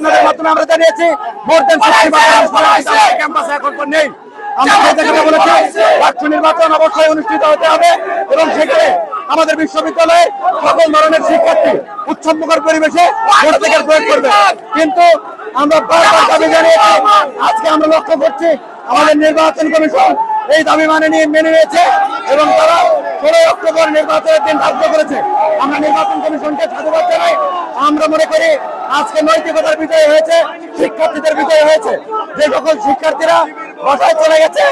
আপনাদের মাধ্যমে আমরা জানিয়েছি মোর দেন 60 ক্যাম্পাসে এখন নেই। আমরা বলেছি রাষ্ট্র নির্বাচন অবশ্যই অনুষ্ঠিত হতে হবে এবং সেখানে আমাদের বিশ্ববিদ্যালয়ে সকল ধরনের শিক্ষার্থী উৎসবমুখর পরিবেশে ভোট থেকে প্রয়োগ করবে। কিন্তু আমরা বারবার দাবি জানিয়েছি, আজকে আমরা লক্ষ্য করছি আমাদের নির্বাচন কমিশন এই দাবি মেনে নিয়েছে এবং তারা 16 অক্টোবর নির্বাচনের দিন ধার্য করেছে। আমরা নির্বাচন কমিশনকে সাধুবাদ জানাই। আমরা মনে করি আজকে নৈতিকতার বিজয় হয়েছে, শিক্ষার্থীদের বিজয় হয়েছে। যে সকল শিক্ষার্থীরা বাসায় চলে গেছে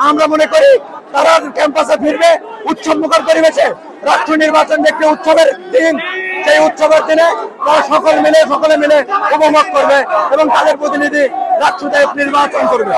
আমরা মনে করি তারা ক্যাম্পাসে ফিরবে উৎসবমুখর পরিবেশে। রাষ্ট্র নির্বাচন একটি উৎসবের দিন, সেই উৎসবের দিনে তারা সকলে মিলে উপভোগ করবে এবং তাদের প্রতিনিধি রাষ্ট্রদেব নির্বাচন করবে।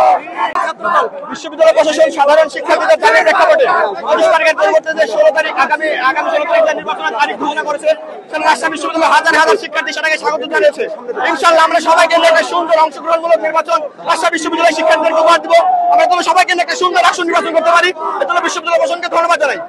বিশ্ববিদ্যালয় প্রশাসন সাধারণ শিক্ষার্থীদের দাবির প্রেক্ষাপটে 25 তারিখের পরিবর্তে যে 16 তারিখ আগামী 16 তারিখ নির্বাচনের তারিখ ঘোষণা করেছে, সেখানে রাজশাহী বিশ্ববিদ্যালয় হাজার হাজার শিক্ষার্থী সেটাকে স্বাগত জানিয়েছে। ইনশাআল্লাহ আমরা সবাইকে নিয়ে একটা সুন্দর অংশগ্রহণমূলক নির্বাচন রাজশাহী বিশ্ববিদ্যালয় শিক্ষার্থীদেরকে উপহার দিব। আমরা তোমার সবাইকে নিয়ে একটা সুন্দর রাষ্ট্র নির্বাচন করতে পারি। এজন্য বিশ্ববিদ্যালয় প্রশাসনকে ধন্যবাদ জানাই।